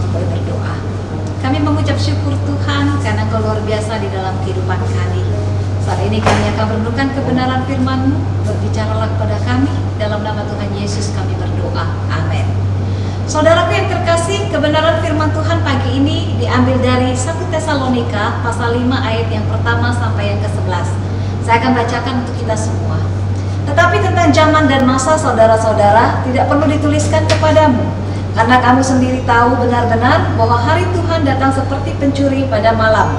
untuk berdoa. Kami mengucap syukur Tuhan karena Engkau luar biasa di dalam kehidupan kami. Saat ini kami akan merenungkan kebenaran firman-Mu. Berbicaralah kepada kami, dalam nama Tuhan Yesus kami berdoa. Amin. Saudaraku yang terkasih, kebenaran firman Tuhan pagi ini diambil dari 1 Tesalonika pasal 5 ayat yang pertama sampai yang ke-11. Saya akan bacakan untuk kita semua. Tetapi tentang zaman dan masa saudara-saudara tidak perlu dituliskan kepadamu, karena kamu sendiri tahu benar-benar bahwa hari Tuhan datang seperti pencuri pada malam.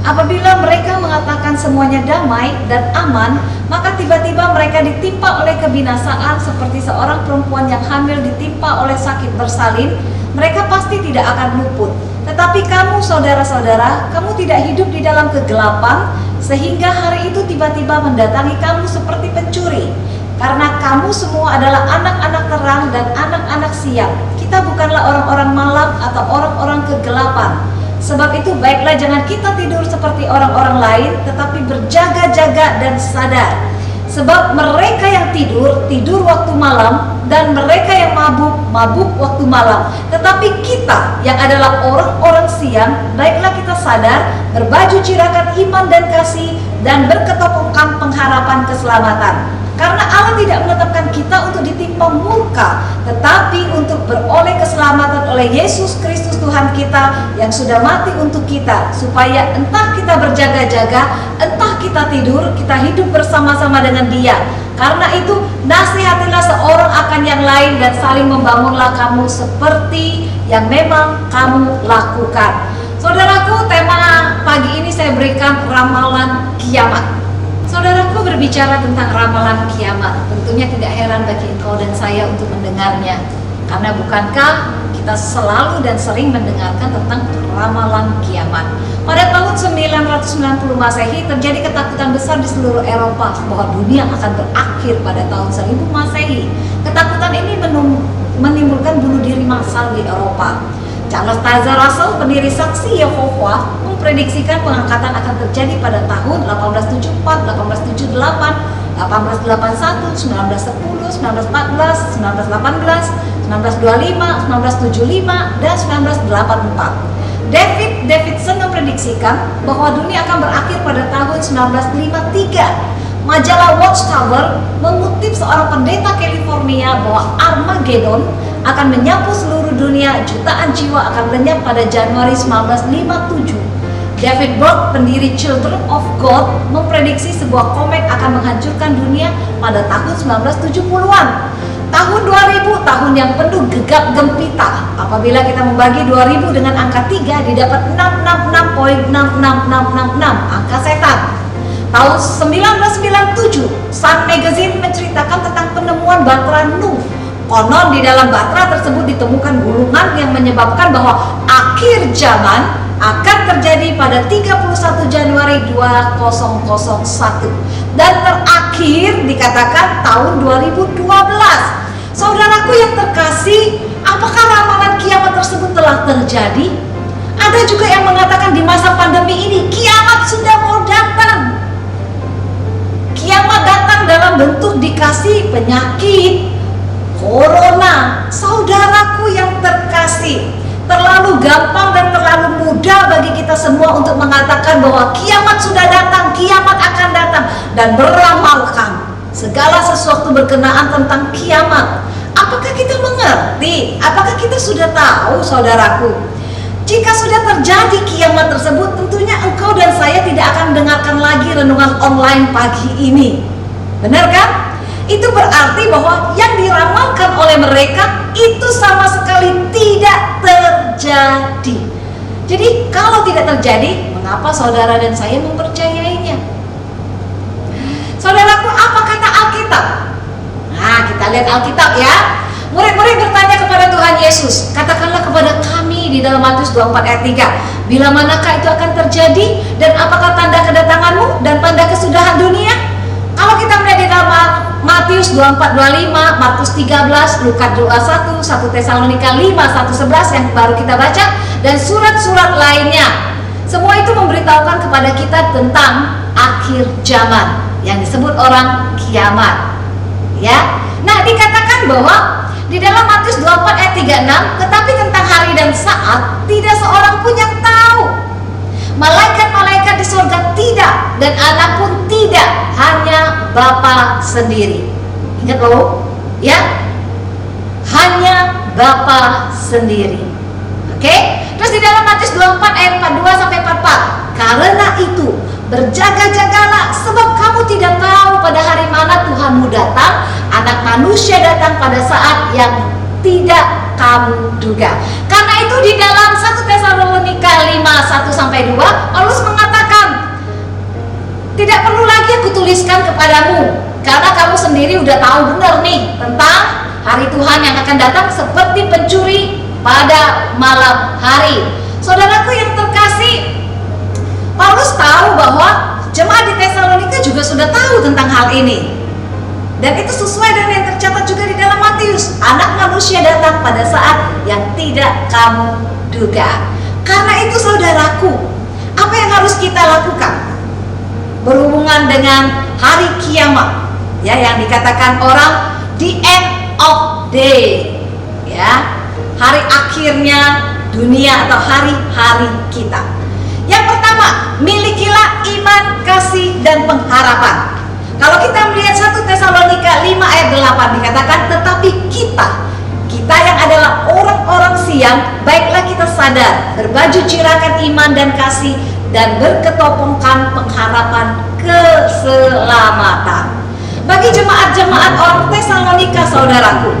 Apabila mereka mengatakan semuanya damai dan aman, maka tiba-tiba mereka ditimpa oleh kebinasaan seperti seorang perempuan yang hamil ditimpa oleh sakit bersalin. Mereka pasti tidak akan luput. Tetapi kamu saudara-saudara, kamu tidak hidup di dalam kegelapan, sehingga hari itu tiba-tiba mendatangi kamu seperti pencuri. Karena kamu semua adalah anak-anak terang dan anak-anak siang. Kita bukanlah orang-orang malam atau orang-orang kegelapan. Sebab itu baiklah jangan kita tidur seperti orang-orang lain, tetapi berjaga-jaga dan sadar. Sebab mereka yang tidur, tidur waktu malam, dan mereka yang mabuk, mabuk waktu malam. Tetapi kita yang adalah orang-orang siang, baiklah kita sadar, berbaju cirakan iman dan kasih, dan berketopongkan pengharapan keselamatan. Karena Allah tidak menetapkan kita untuk ditimpa murka, tetapi untuk beroleh keselamatan oleh Yesus Kristus Tuhan kita yang sudah mati untuk kita, supaya entah kita berjaga-jaga, entah kita tidur, kita hidup bersama-sama dengan Dia. Karena itu nasihatilah seorang akan yang lain dan saling membangunlah kamu seperti yang memang kamu lakukan. Saudaraku, tema pagi ini saya berikan ramalan kiamat. Saudaraku, berbicara tentang ramalan kiamat, tentunya tidak heran bagi engkau dan saya untuk mendengarnya. Karena bukankah kita selalu dan sering mendengarkan tentang ramalan kiamat. Pada tahun 990 Masehi terjadi ketakutan besar di seluruh Eropa bahwa dunia akan berakhir pada tahun 1000 Masehi. Ketakutan ini menimbulkan bunuh diri massal di Eropa. Charles Taze Russell, pendiri Saksi Yehova, memprediksikan pengangkatan akan terjadi pada tahun 1874, 1878, 1881, 1910, 1914, 1918, 1925, 1975, dan 1984. David Davidson memprediksikan bahwa dunia akan berakhir pada tahun 1953. Majalah Watchtower mengutip seorang pendeta California bahwa Armageddon akan menyapu seluruh dunia, jutaan jiwa akan lenyap pada Januari 1957. David Burke, pendiri Children of God, memprediksi sebuah komet akan menghancurkan dunia pada tahun 1970-an. Tahun 2000, tahun yang penuh gegap gempita. Apabila kita membagi 2000 dengan angka 3, didapat 666.66666, angka setan. Tahun 1997, Sun Magazine menceritakan tentang penemuan Batra Nuh. Konon di dalam batra tersebut ditemukan gulungan yang menyebabkan bahwa akhir zaman akan terjadi pada 31 Januari 2001. Dan terakhir dikatakan tahun 2012. Saudaraku yang terkasih, apakah ramalan kiamat tersebut telah terjadi? Ada juga yang mengatakan di masa pandemi ini kiamat sudah mau datang. Kiamat datang dalam bentuk dikasih penyakit, corona. Saudaraku yang terkasih, terlalu gampang dan terlalu mudah bagi kita semua untuk mengatakan bahwa kiamat sudah datang, kiamat akan datang, dan beramalkan segala sesuatu berkenaan tentang kiamat. Apakah kita mengerti? Apakah kita sudah tahu, saudaraku? Jika sudah terjadi kiamat tersebut, tentunya engkau dan saya tidak akan mendengarkan lagi renungan online pagi ini. Benar kan? Itu berarti bahwa yang diramalkan oleh mereka itu sama sekali tidak terjadi. Jadi kalau tidak terjadi, mengapa saudara dan saya mempercayainya? Saudaraku, apa kata Alkitab? Nah, kita lihat Alkitab ya. Murid-murid bertanya kepada Tuhan Yesus, katakanlah kepada kami di dalam Matius 24 ayat 3, bila manakah itu akan terjadi, dan apakah tanda kedatanganmu dan tanda kesudahan dunia? Kalau kita melihat di dalam Matius 24-25, Markus 13, Lukas 21, 1 Tesalonika 5, 1-11 yang baru kita baca, dan surat-surat lainnya, semua itu memberitahukan kepada kita tentang akhir zaman yang disebut orang kiamat. Ya, nah dikatakan bahwa di dalam Matius 24 ayat 36, tetapi tentang hari dan saat Bapa sendiri. Ingat loh, ya, hanya Bapa sendiri. Oke? Terus di dalam Matius 24 ayat 42 sampai 44, karena itu berjaga-jagalah, sebab kamu tidak tahu pada hari mana Tuhanmu datang, Anak Manusia datang pada saat yang tidak kamu duga. Karena itu di dalam 1 Tesalonika 5 1 sampai 2, Paulus mengatakan, tidak perlu lagi aku tuliskan kepadamu, karena kamu sendiri udah tahu benar nih tentang hari Tuhan yang akan datang seperti pencuri pada malam hari. Saudaraku yang terkasih, Paulus tahu bahwa jemaat di Tesalonika juga sudah tahu tentang hal ini. Dan itu sesuai dengan yang tercatat juga di dalam Matius. Anak Manusia datang pada saat yang tidak kamu duga. Karena itu saudaraku, apa yang harus kita lakukan berhubungan dengan hari kiamat, ya, yang dikatakan orang the end of day, ya, hari akhirnya dunia atau hari-hari kita. Yang pertama, milikilah iman, kasih, dan pengharapan. Kalau kita melihat 1 Tesalonika 5 ayat 8 dikatakan, tetapi kita yang adalah orang-orang siang, baiklah kita sadar, berbaju jirakan iman dan kasih, dan berketopongkan pengharapan keselamatan. Bagi jemaat-jemaat orang Tesalonika, saudaraku,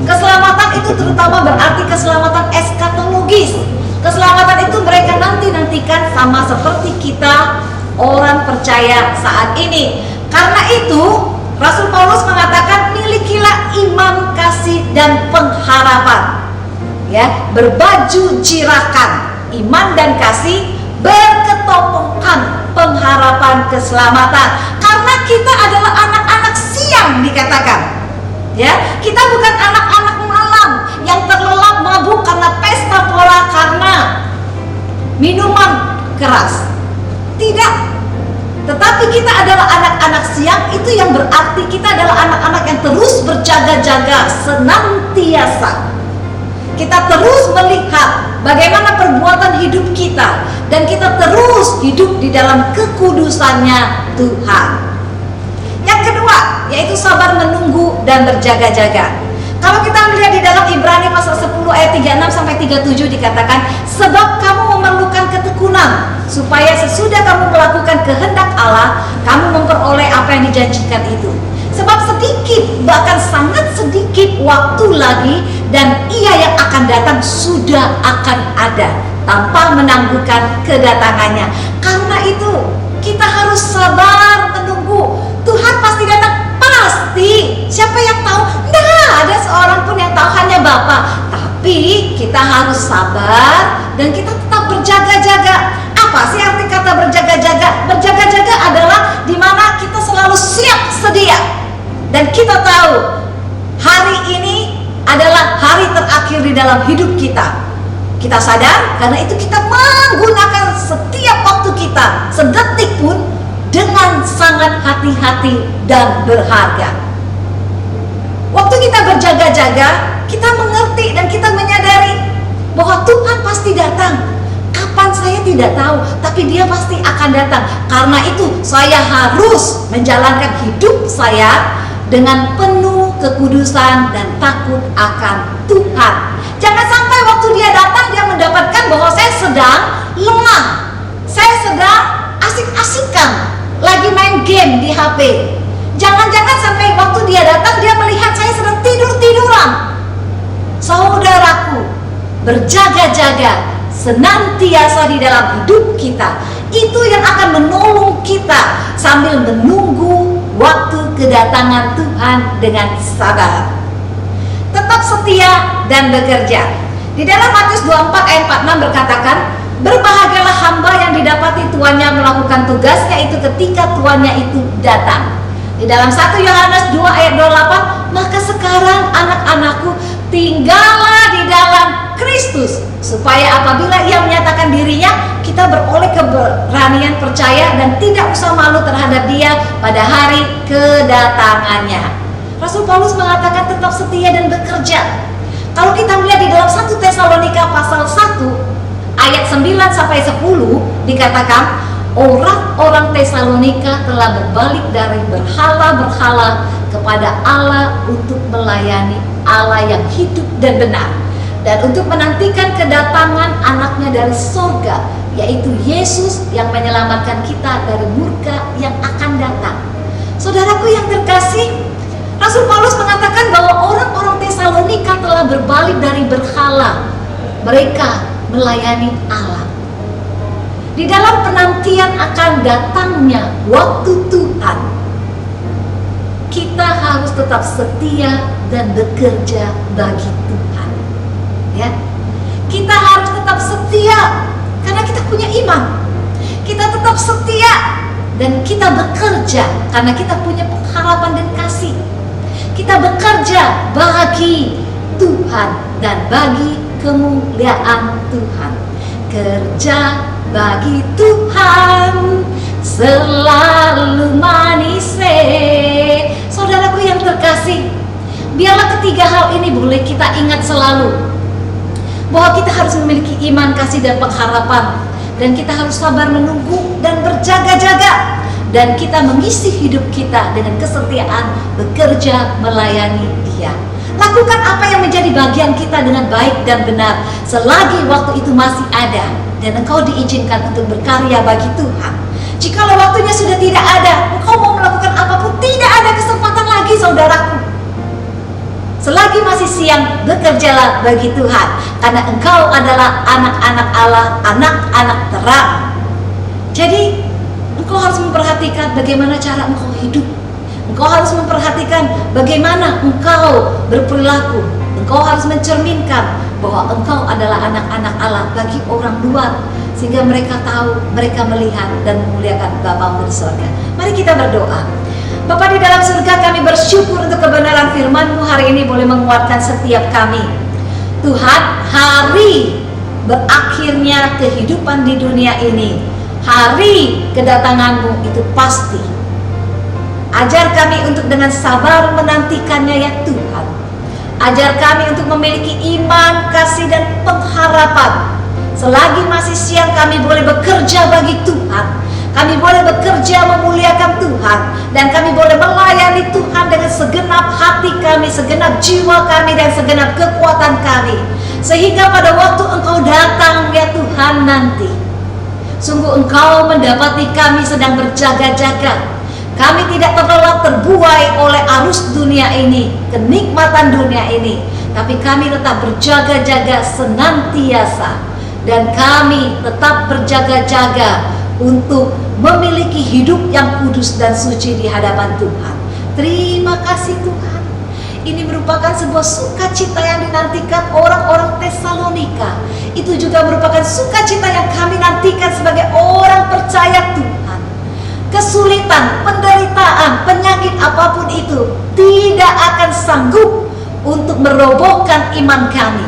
keselamatan itu terutama berarti keselamatan eskatologis. Keselamatan itu mereka nantikan sama seperti kita orang percaya saat ini. Karena itu Rasul Paulus mengatakan, milikilah iman, kasih, dan pengharapan, ya, berbaju jirakan iman dan kasih, berketopongkan pengharapan keselamatan. Karena kita adalah anak-anak siang dikatakan, ya, kita bukan anak-anak malam yang terlelap mabuk karena pesta pora, karena minuman keras. Tidak. Tetapi kita adalah anak-anak siang, itu yang berarti kita adalah anak-anak yang terus berjaga-jaga senantiasa. Kita terus melihat bagaimana perbuatan hidup kita, dan kita terus hidup di dalam kekudusannya Tuhan. Yang kedua, yaitu sabar menunggu dan berjaga-jaga. Kalau kita melihat di dalam Ibrani pasal 10 ayat 36 sampai 37 dikatakan, sebab kamu memerlukan ketekunan, supaya sesudah kamu melakukan kehendak Allah, kamu memperoleh apa yang dijanjikan itu. Sebab sedikit, bahkan sangat sedikit waktu lagi, dan Ia yang akan datang sudah akan ada, tanpa menangguhkan kedatangannya. Karena itu kita harus sabar menunggu. Tuhan pasti datang, pasti. Siapa yang tahu? Tidak ada seorang pun yang tahu, hanya Bapa. Tapi kita harus sabar dan kita tetap berjaga-jaga. Apa sih arti kata berjaga-jaga? Berjaga-jaga adalah di mana kita selalu siap sedia, dan kita tahu hari ini adalah hari terakhir di dalam hidup kita. Kita sadar, karena itu kita menggunakan setiap waktu kita, sedetik pun, dengan sangat hati-hati dan berharga. Waktu kita berjaga-jaga, kita mengerti dan kita menyadari bahwa Tuhan pasti datang. Kapan saya tidak tahu, tapi Dia pasti akan datang. Karena itu saya harus menjalankan hidup saya dengan penuh kekudusan dan takut akan Tuhan. Jangan sampai waktu Dia datang, Dia mendapatkan bahwa saya sedang lemah, saya sedang asik-asikan, lagi main game di HP. Jangan-jangan sampai waktu Dia datang, Dia melihat saya sedang tidur-tiduran. Saudaraku, berjaga-jaga senantiasa di dalam hidup kita, itu yang akan menolong kita sambil menunggu waktu kedatangan Tuhan dengan sabar. Tetap setia dan bekerja. Di dalam Matius 24 ayat 46 berkatakan, berbahagialah hamba yang didapati tuannya melakukan tugasnya itu ketika tuannya itu datang. Di dalam 1 Yohanes 2 ayat 28, maka sekarang anak-anakku, tinggallah di dalam Kristus, supaya apabila Ia menyatakan dirinya, kita beroleh keberanian percaya dan tidak usah malu terhadap Dia pada hari kedatangannya. Rasul Paulus mengatakan tetap setia dan bekerja. Kalau kita melihat di dalam 1 Tesalonika pasal 1 ayat 9 sampai 10 dikatakan, orang-orang Tesalonika telah berbalik dari berhala-berhala kepada Allah untuk melayani Allah yang hidup dan benar, dan untuk menantikan kedatangan anaknya dari surga, yaitu Yesus yang menyelamatkan kita dari murka yang akan datang. Saudaraku yang terkasih, Rasul Paulus mengatakan bahwa orang-orang Tesalonika telah berbalik dari berhala. Mereka melayani Allah. Di dalam penantian akan datangnya waktu Tuhan, kita harus tetap setia dan bekerja bagi Tuhan. Ya, kita harus tetap setia karena kita punya iman. Kita tetap setia dan kita bekerja karena kita punya pengharapan dan kasih. Kita bekerja bagi Tuhan dan bagi kemuliaan Tuhan. Kerja bagi Tuhan selalu manis. Saudaraku yang terkasih, biarlah ketiga hal ini boleh kita ingat selalu, bahwa kita harus memiliki iman, kasih, dan pengharapan, dan kita harus sabar menunggu dan berjaga-jaga, dan kita mengisi hidup kita dengan kesetiaan bekerja melayani Dia. Lakukan apa yang menjadi bagian kita dengan baik dan benar selagi waktu itu masih ada dan engkau diizinkan untuk berkarya bagi Tuhan. Jikalau waktunya sudah tidak ada, engkau mau melakukan apapun, tidak ada kesempatan lagi, saudaraku. Selagi masih siang, bekerjalah bagi Tuhan, karena engkau adalah anak-anak Allah, anak-anak terang. Jadi engkau harus memperhatikan bagaimana cara engkau hidup. Engkau harus memperhatikan bagaimana engkau berperilaku. Engkau harus mencerminkan bahwa engkau adalah anak-anak Allah bagi orang luar, sehingga mereka tahu, mereka melihat dan memuliakan Bapamu di surga. Mari kita berdoa. Bapa di dalam surga, kami bersyukur untuk kebenaran firman-Mu hari ini boleh menguatkan setiap kami. Tuhan, hari berakhirnya kehidupan di dunia ini, hari kedatangan-Mu itu pasti. Ajar kami untuk dengan sabar menantikannya ya Tuhan. Ajar kami untuk memiliki iman, kasih, dan pengharapan. Selagi masih siang kami boleh bekerja bagi Tuhan. Kami boleh bekerja memuliakan Tuhan. Dan kami boleh melayani Tuhan dengan segenap hati kami, segenap jiwa kami, dan segenap kekuatan kami. Sehingga pada waktu Engkau datang ya Tuhan nanti, sungguh Engkau mendapati kami sedang berjaga-jaga. Kami tidak terlelap terbuai oleh arus dunia ini, kenikmatan dunia ini, tapi kami tetap berjaga-jaga senantiasa, dan kami tetap berjaga-jaga untuk memiliki hidup yang kudus dan suci di hadapan Tuhan. Terima kasih Tuhan. Ini merupakan sebuah sukacita yang dinantikan orang-orang Tesalonika. Itu juga merupakan sukacita yang kami nantikan sebagai orang percaya Tuhan. Kesulitan, penderitaan, penyakit apapun itu tidak akan sanggup untuk merobohkan iman kami.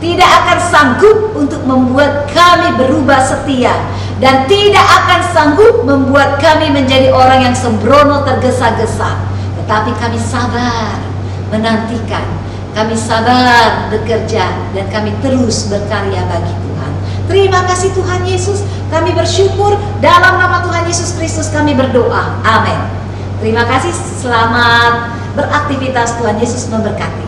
Tidak akan sanggup untuk membuat kami berubah setia. Dan tidak akan sanggup membuat kami menjadi orang yang sembrono tergesa-gesa. Tetapi kami sabar menantikan. Kami sabar bekerja dan kami terus berkarya bagi Tuhan. Terima kasih Tuhan Yesus. Kami bersyukur dalam nama Tuhan Yesus Kristus kami berdoa. Amin. Terima kasih. Selamat beraktivitas. Tuhan Yesus memberkati.